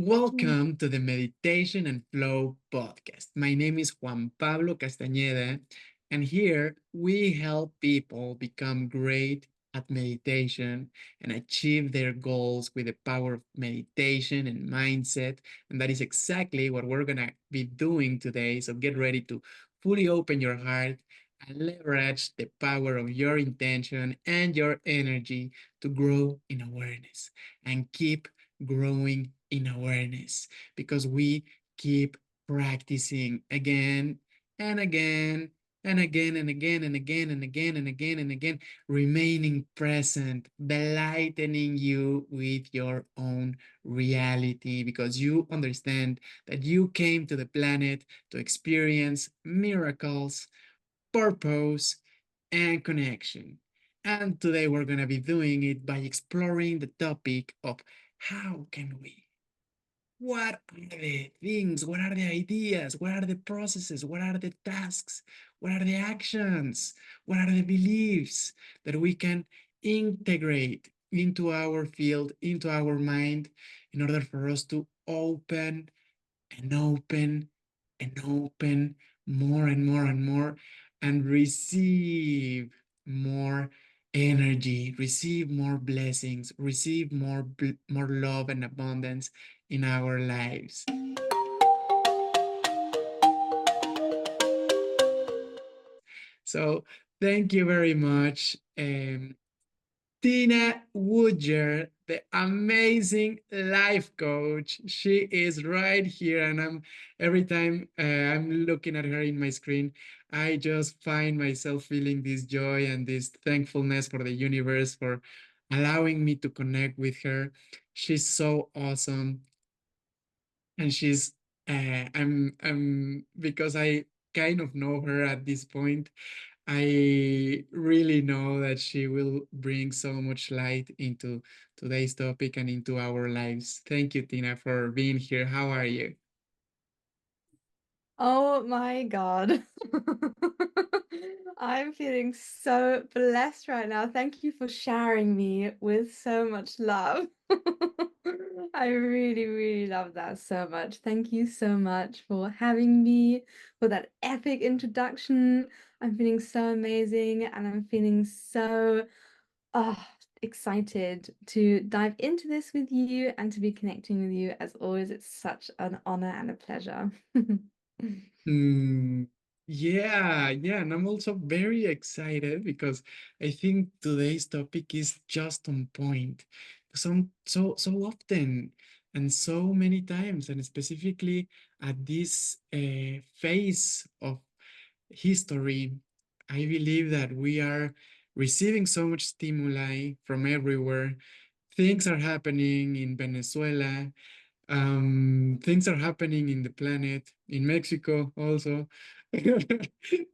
Welcome to the Meditation and Flow podcast. My name is Juan Pablo Castañeda, and here we help people become great at meditation and achieve their goals with the power of meditation and mindset. And that is exactly what we're going to be doing today. So get ready to fully open your heart and leverage the power of your intention and your energy to grow in awareness and keep growing in awareness because we keep practicing again and again and again and again and again and again and again and again, remaining present, delighting you with your own reality because you understand that you came to the planet to experience miracles, purpose, and connection. And today we're going to be doing it by exploring the topic of how can we? What are the things? What are the ideas? What are the processes? What are the tasks? What are the actions? What are the beliefs that we can integrate into our field, into our mind, in order for us to open and open and open more and more and more and receive more energy, receive more blessings, receive more love and abundance in our lives. So thank you very much. Tina Woodger, the amazing life coach. She is right here, and I'm every time I'm looking at her in my screen, I just find myself feeling this joy and this thankfulness for the universe for allowing me to connect with her. She's so awesome, and she's I'm because I kind of know her at this point. I really know that she will bring so much light into today's topic and into our lives. Thank you, Tina, for being here. How are you? Oh my God. I'm feeling so blessed right now. Thank you for sharing me with so much love. I really, really love that so much. Thank you so much for having me, for that epic introduction. I'm feeling so amazing and I'm feeling so uh, excited to dive into this with you and to be connecting with you. As always, it's such an honor and a pleasure. Mm, yeah, and I'm also very excited because I think today's topic is just on point. So often and so many times, and specifically at this phase of history, I believe that we are receiving so much stimuli from everywhere. Things are happening in Venezuela, things are happening in the planet, in Mexico also.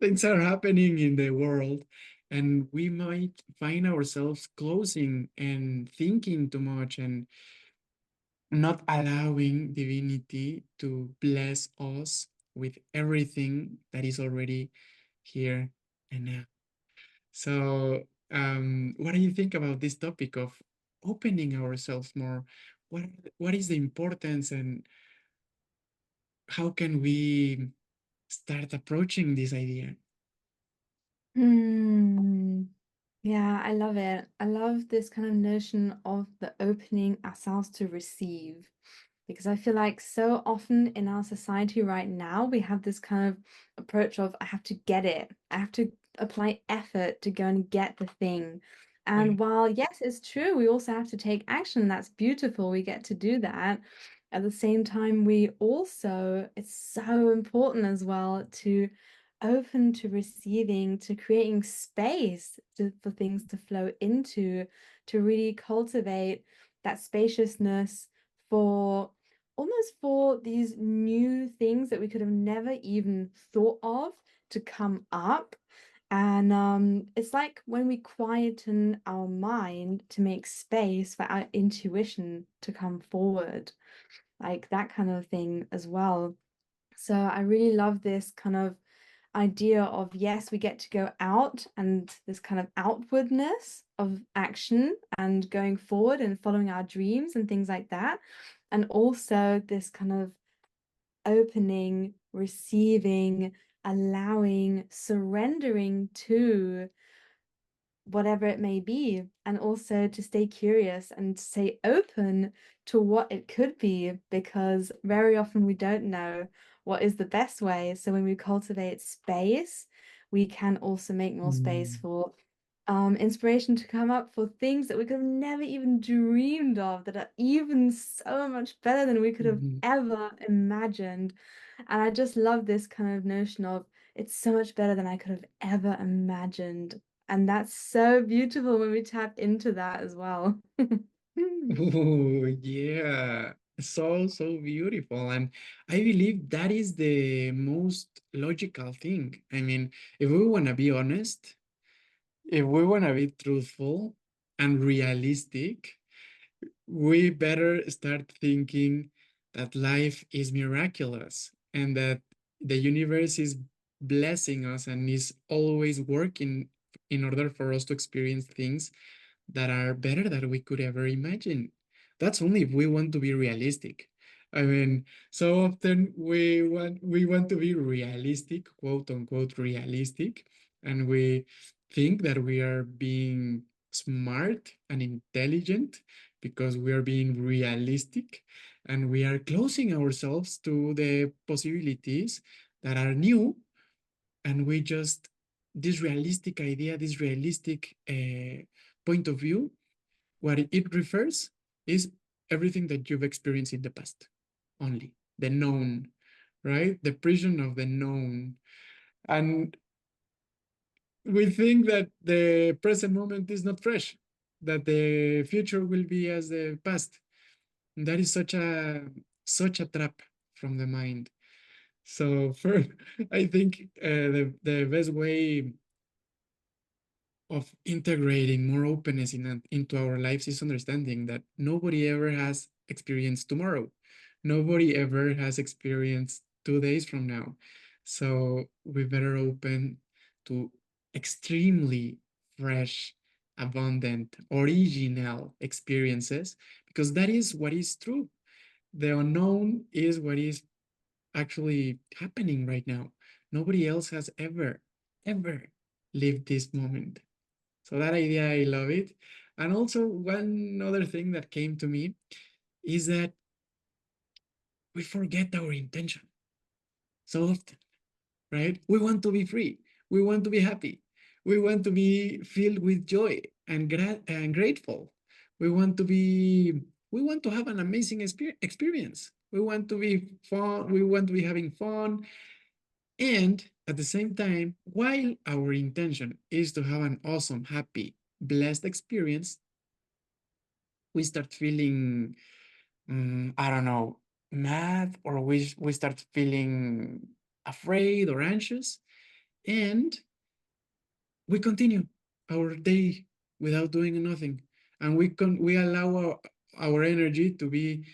Things are happening in the world, and we might find ourselves closing and thinking too much and not allowing divinity to bless us with everything that is already here and now. So, what do you think about this topic of opening ourselves more? What is the importance and how can we start approaching this idea? Hmm. Yeah, I love it. I love this kind of notion of the opening ourselves to receive. Because I feel like so often in our society right now, we have this kind of approach of I have to get it, I have to apply effort to go and get the thing. Yeah. And while, yes, it's true, we also have to take action. That's beautiful. We get to do that. At the same time, we also, it's so important as well to open to receiving, to creating space for things to flow into, to really cultivate that spaciousness for almost for these new things that we could have never even thought of to come up. And it's like when we quieten our mind to make space for our intuition to come forward, like that kind of thing as well. So I really love this kind of idea of yes, we get to go out and this kind of outwardness. of action and going forward and following our dreams and things like that. And also this kind of opening, receiving, allowing, surrendering to whatever it may be, and also to stay curious and stay open to what it could be, because very often we don't know what is the best way. So when we cultivate space, we can also make more space Mm, for inspiration to come up for things that we could have never even dreamed of, that are even so much better than we could have mhm. ever imagined. And I just love this kind of notion of it's so much better than I could have ever imagined. And that's so beautiful when we tap into that as well. Oh, yeah. So beautiful. And I believe that is the most logical thing. I mean, if we want to be honest, if we want to be truthful and realistic, we better start thinking that life is miraculous and that the universe is blessing us and is always working in order for us to experience things that are better than we could ever imagine. That's only if we want to be realistic. I mean, so often we want to be realistic, quote unquote realistic, and we think that we are being smart and intelligent because we are being realistic and we are closing ourselves to the possibilities that are new, and we just this realistic idea, this realistic point of view, what it refers is everything that you've experienced in the past, only the known, right? The prison of the known. And we think that the present moment is not fresh, that the future will be as the past. That is such a trap from the mind. So for I think the best way of integrating more openness into our lives is understanding that nobody ever has experienced tomorrow. Nobody ever has experienced 2 days from now. So we better open to extremely fresh, abundant, original experiences because that is what is true. The unknown is what is actually happening right now. Nobody else has ever lived this moment. So that idea, I love it. And also one other thing that came to me is that we forget our intention so often, right? We want to be free. We want to be happy. We want to be filled with joy and, and grateful. We want to be, we want to have an amazing experience. We want to be fun. We want to be having fun. And at the same time, while our intention is to have an awesome, happy, blessed experience, we start feeling, I don't know, mad, or we start feeling afraid or anxious, and we continue our day without doing nothing, and we allow our energy to be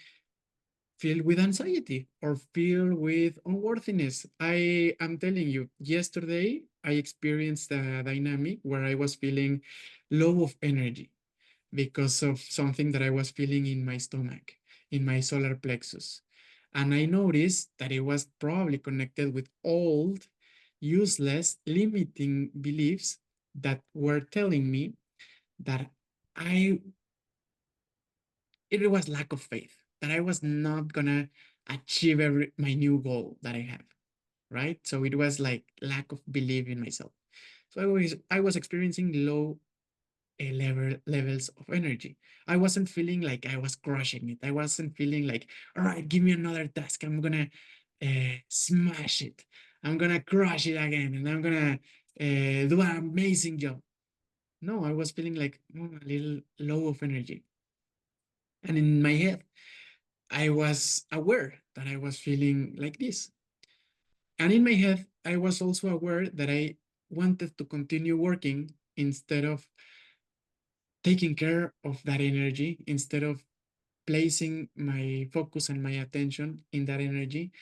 filled with anxiety or filled with unworthiness. I am telling you, yesterday I experienced a dynamic where I was feeling low of energy because of something that I was feeling in my stomach, in my solar plexus. And I noticed that it was probably connected with old, useless, limiting beliefs that were telling me that I, it was lack of faith, that I was not gonna achieve my new goal that I have, right? So it was like lack of belief in myself. So I was experiencing low levels of energy. I wasn't feeling like I was crushing it. I wasn't feeling like, all right, give me another task. I'm gonna smash it. I'm gonna crush it again, and I'm gonna do an amazing job. No, I was feeling like a little low of energy. And in my head, I was aware that I was feeling like this. And in my head, I was also aware that I wanted to continue working instead of taking care of that energy, instead of placing my focus and my attention in that energy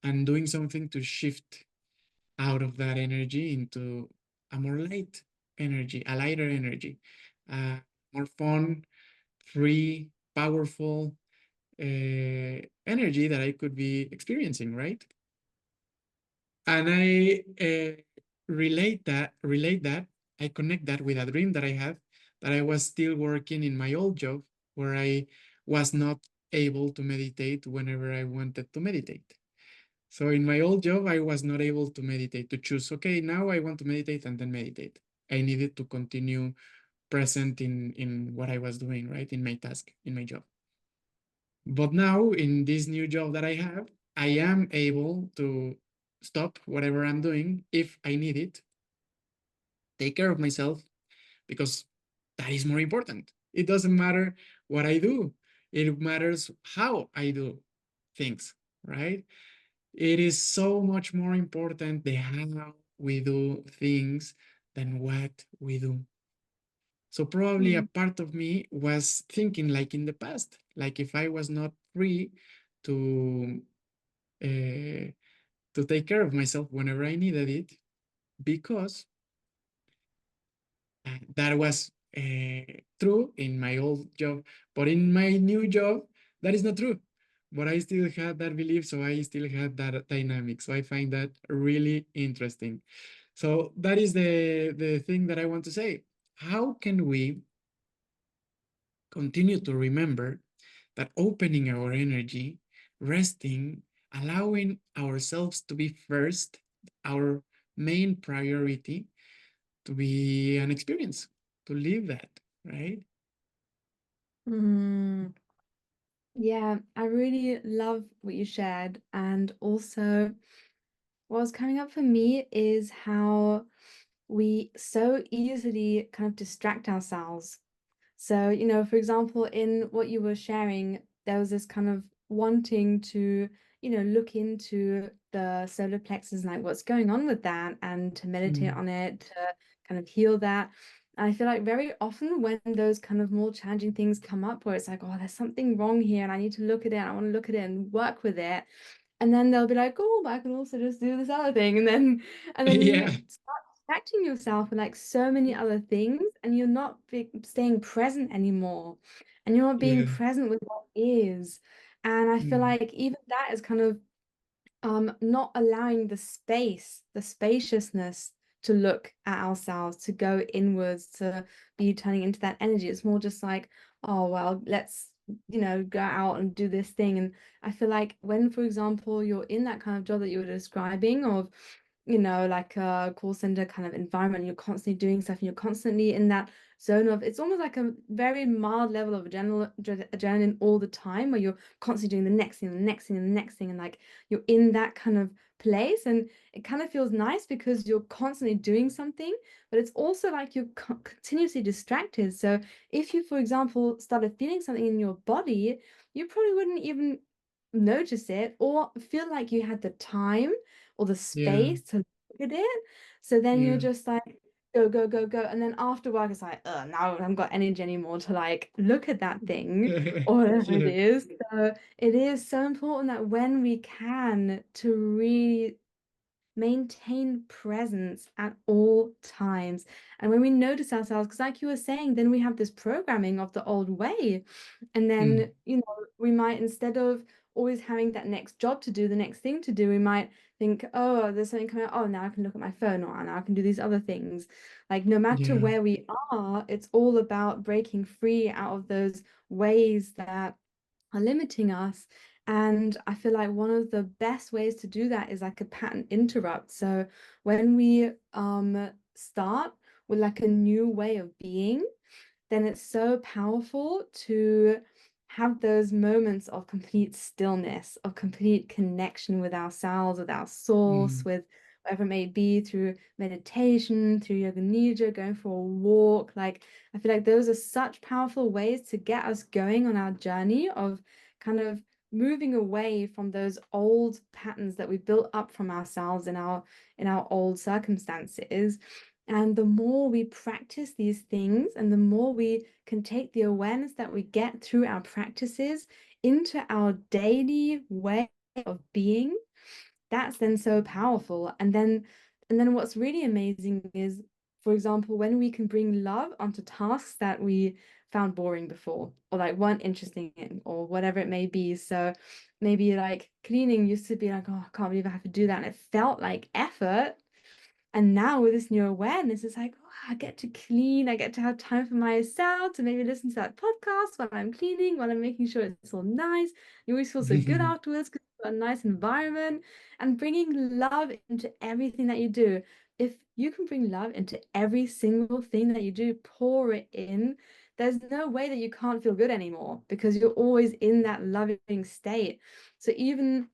and doing something to shift out of that energy into a more light energy, a lighter energy. uh, more fun, free, powerful energy that I could be experiencing, right? And I relate that, I connect that with a dream that I had, that I was still working in my old job where I was not able to meditate whenever I wanted to meditate. So in my old job, I was not able to meditate, to choose, okay, now I want to meditate and then meditate. I needed to continue present in what I was doing, right? In my task, in my job. But now in this new job that I have, I am able to stop whatever I'm doing if I need it, take care of myself, because that is more important. It doesn't matter what I do, it matters how I do things, right? It is so much more important the how we do things than what we do. So probably a Mm. part of me was thinking like in the past, like if I was not free to uh, to take care of myself whenever I needed it, because that was true in my old job, but in my new job, that is not true. But I still had that belief, so I still had that dynamic. So I find that really interesting. So that is the thing that I want to say. How can we continue to remember that opening our energy, resting, allowing ourselves to be first, our main priority, to be an experience, to live that, right? Mm. Yeah, I really love what you shared. And also, what was coming up for me is how we so easily kind of distract ourselves. So, for example, in what you were sharing, there was this kind of wanting to, look into the solar plexus and like what's going on with that and to meditate Mm. on it, to kind of heal that. And I feel like very often when those kind of more challenging things come up where it's like, oh, there's something wrong here and I need to look at it, I want to look at it and work with it. And then they'll be like, oh, but I can also just do this other thing. And then Yeah, you start distracting yourself with like so many other things, and you're not staying present anymore. And you're not being yeah. present with what is. And I feel Mm. like even that is kind of not allowing the space, the spaciousness to look at ourselves, to go inwards, to be turning into that energy. It's more just like, oh well, let's, go out and do this thing. And I feel like when, for example, you're in that kind of job that you were describing of, like a call center kind of environment, you're constantly doing stuff and you're constantly in that zone of, it's almost like a very mild level of adrenaline all the time, where you're constantly doing the next thing, the next thing, and the next thing, and like you're in that kind of place. And it kind of feels nice because you're constantly doing something, but it's also like you're continuously distracted. So if you, for example, started feeling something in your body, you probably wouldn't even notice it or feel like you had the time or the Yeah, space to look at it. So then you're yeah. just like, go, go, go, go. And then after work, it's like, now I haven't got energy anymore to like look at that thing or whatever it Yeah. is. So it is so important that when we can, to really maintain presence at all times. And when we notice ourselves, because like you were saying, then we have this programming of the old way. And Mm. then, we might, instead of always having that next job to do, the next thing to do, we might think, oh, there's something coming out. Oh, now I can look at my phone, or now I can do these other things. Like, no matter Yeah. where we are, it's all about breaking free out of those ways that are limiting us. And I feel like one of the best ways to do that is like a pattern interrupt. So when we start with like a new way of being, then it's so powerful to have those moments of complete stillness, of complete connection with ourselves, with our source, Mm. with whatever it may be, through meditation, through yoga nidra, going for a walk. Like, I feel like those are such powerful ways to get us going on our journey of kind of moving away from those old patterns that we built up from ourselves in our old circumstances. And the more we practice these things and the more we can take the awareness that we get through our practices into our daily way of being, that's then so powerful. And then what's really amazing is for example, when we can bring love onto tasks that we found boring before or like weren't interesting in or whatever it may be. So maybe like cleaning used to be like, oh, I can't believe I have to do that. And it felt like effort. And now with this new awareness, it's like, oh, I get to clean, I get to have time for myself to maybe listen to that podcast while I'm cleaning, while I'm making sure it's all nice. You always feel so good afterwards because you've got a nice environment and bringing love into everything that you do. If you can bring love into every single thing that you do, pour it in, there's no way that you can't feel good anymore because you're always in that loving state. So even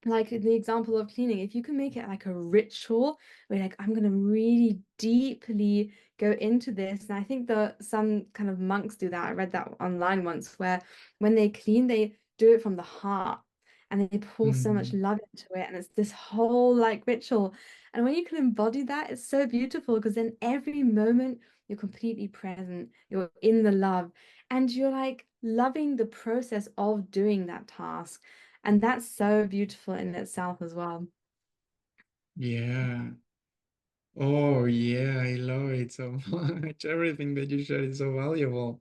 like in the example of cleaning, if you can make it like a ritual, we're like, I'm gonna really deeply go into this. And I think that some kind of monks do that. I read that online once, where when they clean, they do it from the heart and they pour so much Mm, love into it. And it's this whole like ritual. And when you can embody that, it's so beautiful because then every moment you're completely present, you're in the love, and you're like loving the process of doing that task. And that's so beautiful in itself as well. yeah. Oh, yeah, I love it so much. Everything that you shared is so valuable.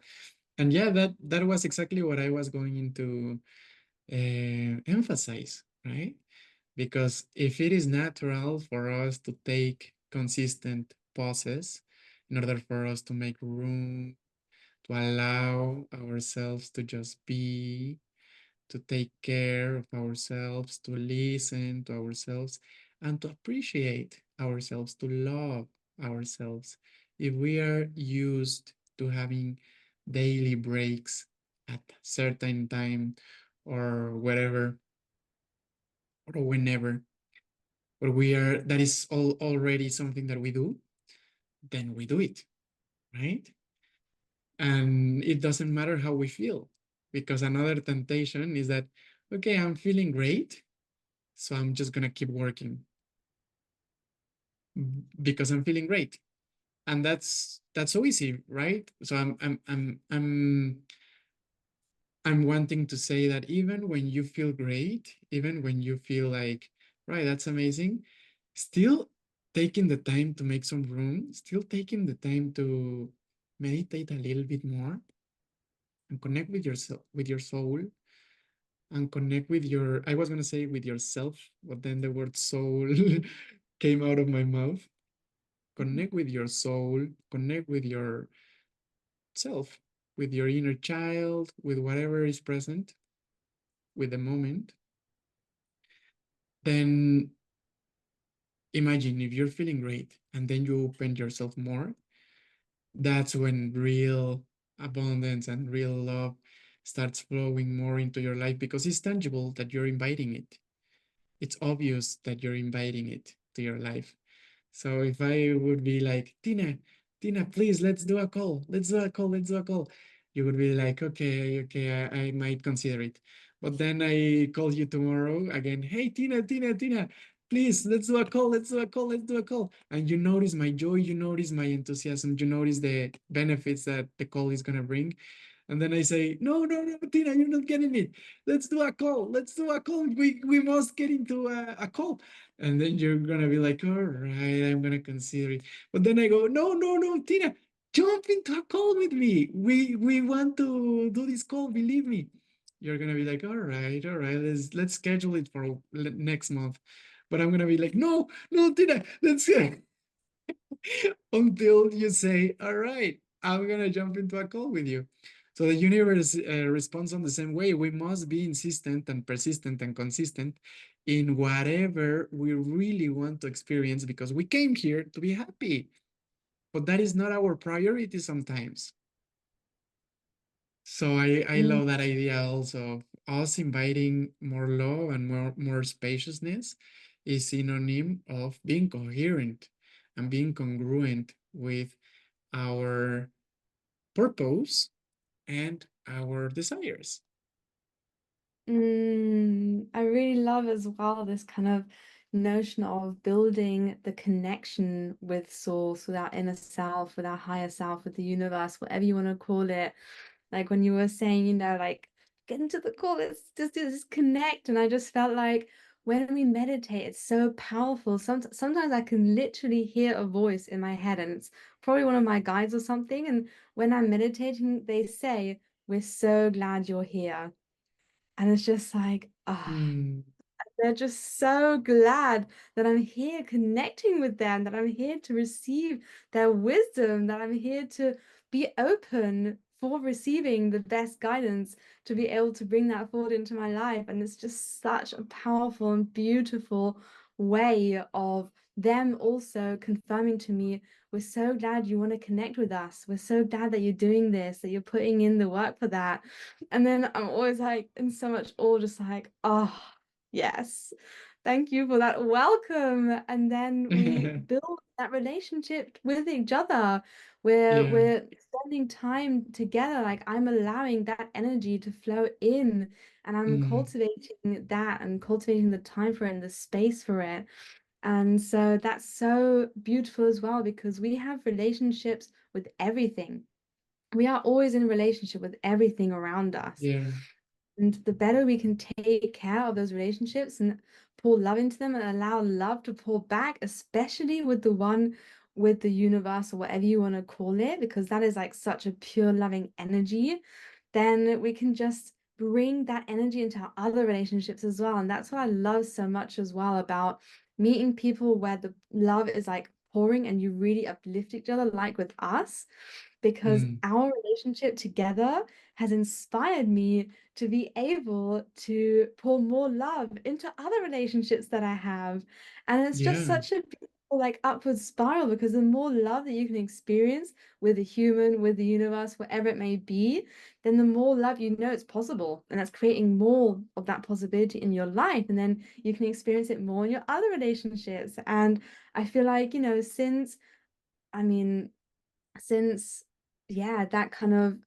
And yeah, that was exactly what I was going to emphasize, right? Because if it is natural for us to take consistent pauses in order for us to make room, to allow ourselves to just be, to take care of ourselves, to listen to ourselves, and to appreciate ourselves, to love ourselves. If we are used to having daily breaks at certain time or whatever or whenever, or we are that is all already something that we do, then we do it, right? And it doesn't matter how we feel, because another temptation is that, okay, I'm feeling great, so I'm just gonna keep working because I'm feeling great. And that's so easy, right? So I'm wanting to say that even when you feel great, even when you feel like, right, that's amazing, still taking the time to make some room, still taking the time to meditate a little bit more and connect with yourself, with your soul, and connect with your, I was gonna say with yourself, but then the word soul came out of my mouth. Connect with your soul, connect with yourself, with your inner child, with whatever is present, with the moment. Then imagine if you're feeling great and then you open yourself more, that's when real abundance and real love starts flowing more into your life because it's tangible that you're inviting it. It's obvious that you're inviting it to your life. So if I would be like, Tina, please, let's do a call. Let's do a call. Let's do a call. You would be like, okay, I might consider it. But then I call you tomorrow again. Hey, Tina, please, let's do a call. Let's do a call. Let's do a call. And you notice my joy. You notice my enthusiasm. You notice the benefits that the call is going to bring. And then I say, no, Tina, you're not getting it. Let's do a call. Let's do a call. We must get into a call. And then you're gonna be like, all right, I'm gonna consider it. But then I go, no, Tina, jump into a call with me. We want to do this call, believe me. You're gonna be like, all right, let's schedule it for next month. But I'm gonna be like, no, Tina, let's until you say, all right, I'm gonna jump into a call with you. So the universe responds on the same way. We must be insistent and persistent and consistent in whatever we really want to experience because we came here to be happy. But that is not our priority sometimes. So I Mm. love that idea also of us inviting more love and more spaciousness is synonym of being coherent and being congruent with our purpose and our desires. I really love as well this kind of notion of building the connection with source, with our inner self, with our higher self, with the universe, whatever you want to call it. Like when you were saying, like get into the call, let's just do this connect. And I just felt like when we meditate, it's so powerful. Sometimes I can literally hear a voice in my head, and it's probably one of my guides or something. And when I'm meditating, they say, "We're so glad you're here." And it's just like, ah. Mm, They're just so glad that I'm here connecting with them, that I'm here to receive their wisdom, that I'm here to be open for receiving the best guidance, to be able to bring that forward into my life. And it's just such a powerful and beautiful way of them also confirming to me, we're so glad you want to connect with us. We're so glad that you're doing this, that you're putting in the work for that. And then I'm always like in so much awe, just like, oh. Yes. Thank you for that welcome. And then we build that relationship with each other where yeah. we're spending time together. Like I'm allowing that energy to flow in and I'm Mm, cultivating that and cultivating the time for it and the space for it. And so that's so beautiful as well because we have relationships with everything. We are always in a relationship with everything around us. yeah. And the better we can take care of those relationships and pour love into them and allow love to pour back, especially with the one with the universe or whatever you want to call it, because that is like such a pure loving energy, then we can just bring that energy into our other relationships as well. And that's what I love so much as well about meeting people where the love is like pouring and you really uplift each other, like with us because Mm, our relationship together has inspired me to be able to pour more love into other relationships that I have. And it's just yeah. such a beautiful, like upward spiral because the more love that you can experience with a human, with the universe, whatever it may be, then the more love you know it's possible. And that's creating more of that possibility in your life. And then you can experience it more in your other relationships. And I feel like, I mean, since yeah, that kind of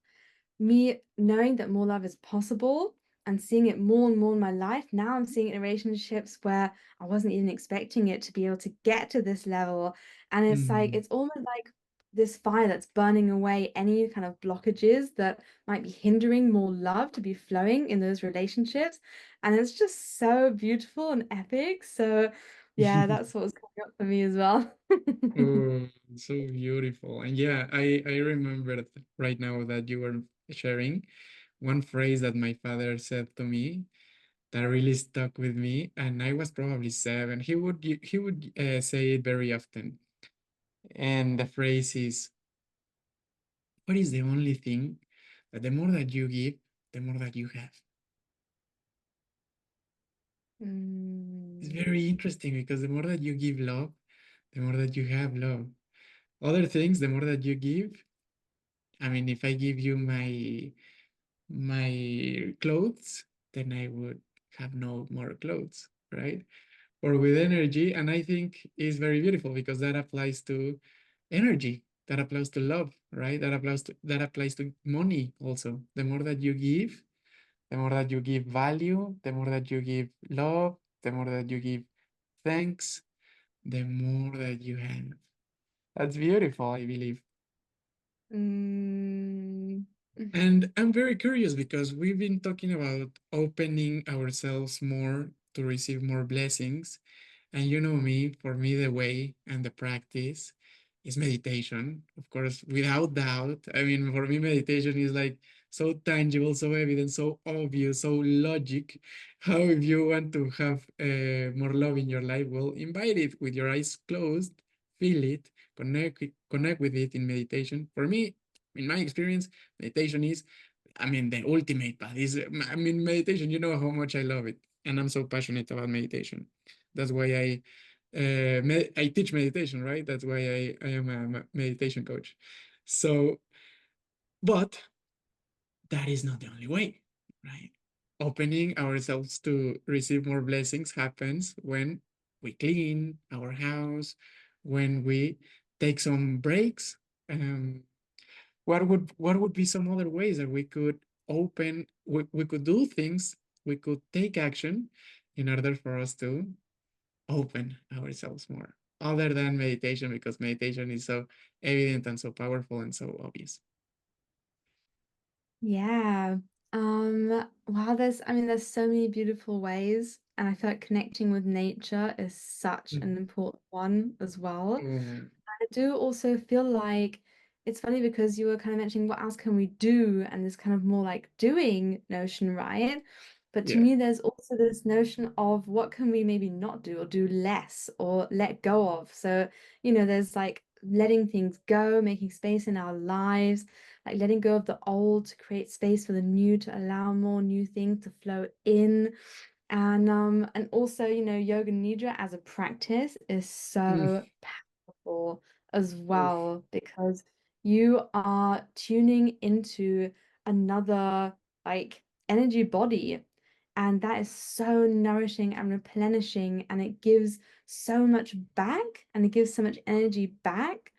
me knowing that more love is possible and seeing it more and more in my life. Now I'm seeing it in relationships where I wasn't even expecting it to be able to get to this level. And it's like, Mm, it's almost like this fire that's burning away any kind of blockages that might be hindering more love to be flowing in those relationships. And it's just so beautiful and epic. So, yeah, that's what was coming up for me as well. oh, so beautiful. And yeah, I remembered right now that you were sharing one phrase that my father said to me that really stuck with me, and I was probably 7. He would say it very often, and the phrase is, "What is the only thing that the more that you give, the more that you have?" It's Mm, very interesting because the more that you give love, the more that you have love. Other things, the more that you give, I mean, if I give you my clothes, then I would have no more clothes, right? Or with energy, and I think is very beautiful because that applies to energy, that applies to love, right? That applies to money also. The more that you give, the more that you give value, the more that you give love, the more that you give thanks, the more that you have. That's beautiful, I believe. mm, And I'm very curious because we've been talking about opening ourselves more to receive more blessings. And you know me, for me, the way and the practice is meditation. Of course, without doubt. I mean, for me, meditation is like so tangible, so evident, so obvious, so logic. How if you want to have more love in your life, well, invite it with your eyes closed, feel it, connect with it in meditation. For me, in my experience, meditation is, I mean, the ultimate path is, I mean, meditation, you know how much I love it. And I'm so passionate about meditation. That's why I teach meditation, right? That's why I am a meditation coach. So, but that is not the only way, right? Opening ourselves to receive more blessings happens when we clean our house, when we take some breaks. Um, what would be some other ways that we could we could do things, we could take action in order for us to open ourselves more, other than meditation, because meditation is so evident and so powerful and so obvious. yeah. Wow, there's so many beautiful ways, and I feel like connecting with nature is such an Mhm. important one as well. Oh, I do also feel like it's funny because you were kind of mentioning what else can we do, and this kind of more like doing notion, right? But to yeah. me, there's also this notion of what can we maybe not do or do less or let go of. So, there's like letting things go, making space in our lives, like letting go of the old to create space for the new, to allow more new things to flow in. And also, yoga nidra as a practice is Mm, so powerful as oof. well because you are tuning into another like energy body. And that is so nourishing and replenishing, and it gives so much back and it gives so much energy back.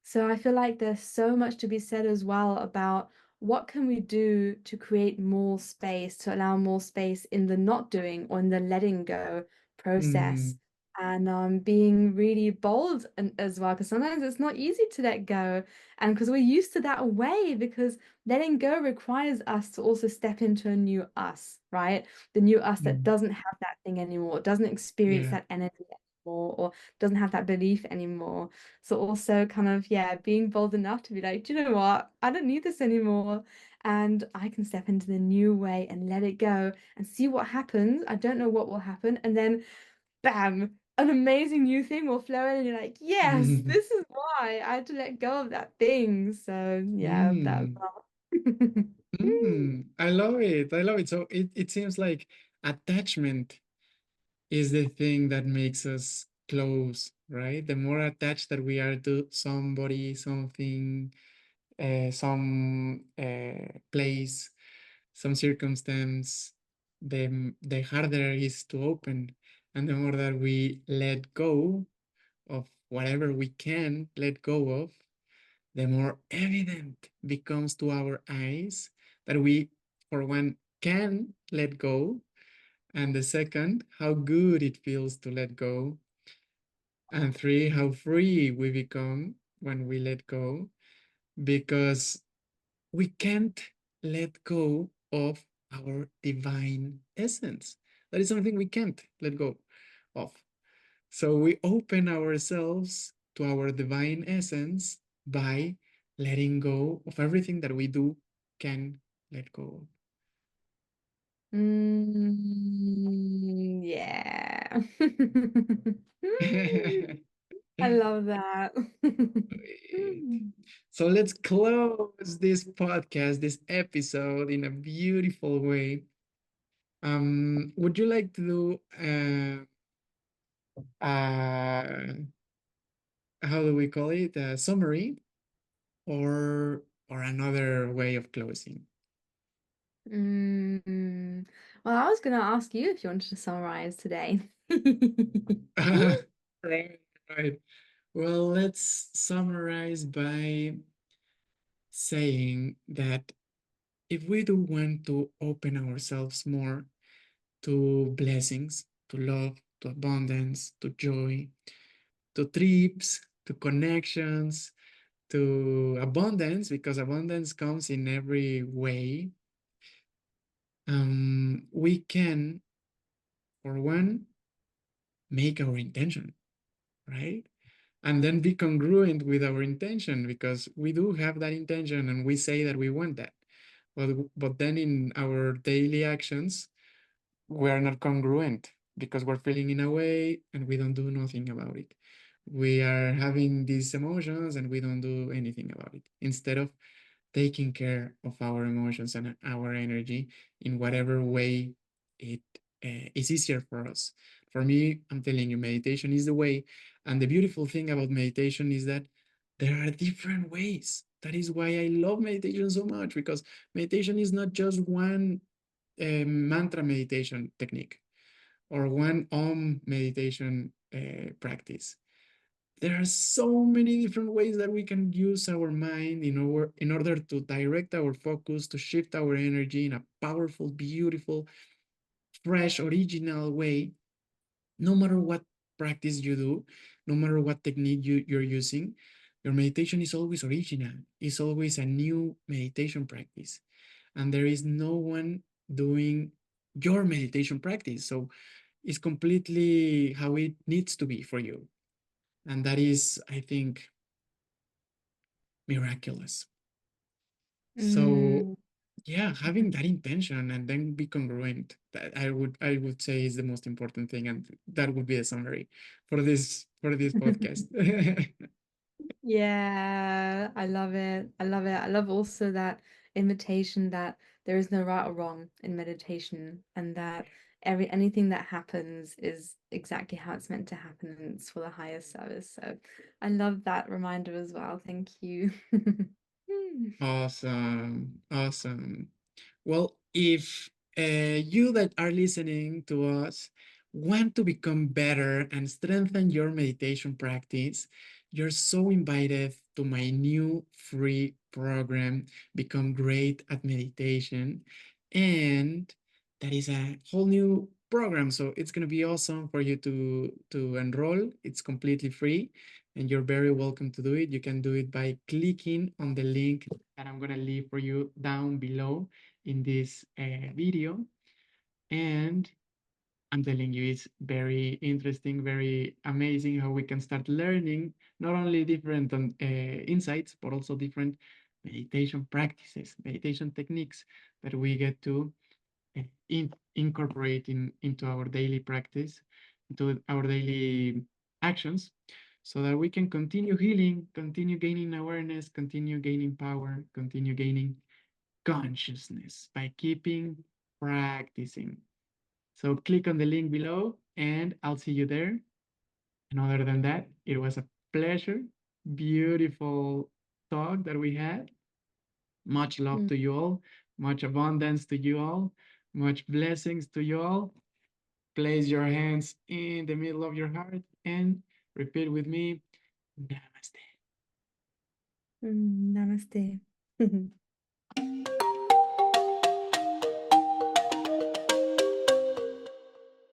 So I feel like there's so much to be said as well about what can we do to create more space, to allow more space in the not doing or in the letting go process. Mm, And being really bold as well, because sometimes it's not easy to let go. And because we're used to that way, because letting go requires us to also step into a new us, right? The new us that mm, doesn't have that thing anymore, doesn't experience yeah. that energy anymore, or doesn't have that belief anymore. So also kind of, yeah, being bold enough to be like, do you know what? I don't need this anymore. And I can step into the new way and let it go and see what happens. I don't know what will happen. And then bam, an amazing new thing will flow in and you're like, yes, Mm, this is why I had to let go of that thing. So yeah, that mm, well. I love it. I love it. So it seems like attachment is the thing that makes us close, right? The more attached that we are to somebody, something, some place, some circumstance, the harder it is to open. And the more that we let go of whatever we can let go of, the more evident becomes to our eyes that we, for one, can let go, and the second, how good it feels to let go, and three, how free we become when we let go, because we can't let go of our divine essence. That is something we can't let go of. So we open ourselves to our divine essence by letting go of everything that we do can let go Yeah. of. I love that. Great. So let's close this podcast, this episode in a beautiful way. Would you like to do how do we call it, a summary, or another way of closing? Mm. Well, I was going to ask you if you wanted to summarize today. Right, right. Well, let's summarize by saying that if we do want to open ourselves more to blessings, to love, to abundance, to joy, to trips, to connections, to abundance, because abundance comes in every way, we can, for one, make our intention, right? And then be congruent with our intention, because we do have that intention and we say that we want that. But then in our daily actions, we are not congruent because we're feeling in a way and we don't do nothing about it. We are having these emotions and we don't do anything about it. Instead of taking care of our emotions and our energy in whatever way it is easier for us. For me, I'm telling you, meditation is the way. And the beautiful thing about meditation is that there are different ways. That is why I love meditation so much, because meditation is not just one mantra meditation technique or one meditation practice. There are so many different ways that we can use our mind in order to direct our focus, to shift our energy in a powerful, beautiful, fresh, original way. No matter what practice you do, no matter what technique you're using, your meditation is always original. It's always a new meditation practice. and there is no one doing your meditation practice. So it's completely how it needs to be for you. And that is, I think, miraculous. So Mm. yeah, having that intention and then be congruent, that I would say is the most important thing. And that would be a summary for this podcast. Yeah, I love it. I love it. I love also that invitation that there is no right or wrong in meditation, and that anything that happens is exactly how it's meant to happen and it's for the highest service. So I love that reminder as well. Thank you. Awesome. Awesome. Well, if you that are listening to us want to become better and strengthen your meditation practice, you're so invited to my new free program, Become Great at Meditation. And that is a whole new program. So it's going to be awesome for you to enroll. It's completely free and you're very welcome to do it. You can do it by clicking on the link that I'm going to leave for you down below in this video. And I'm telling you, it's very interesting, very amazing how we can start learning not only different insights, but also different meditation practices, meditation techniques that we get to incorporate into our daily practice, into our daily actions, so that we can continue healing, continue gaining awareness, continue gaining power, continue gaining consciousness by keeping practicing. So click on the link below and I'll see you there. And other than that, it was a pleasure, beautiful talk that we had. Much love Mm, to you all, much abundance to you all, much blessings to you all. Place your hands in the middle of your heart and repeat with me, Namaste. Namaste.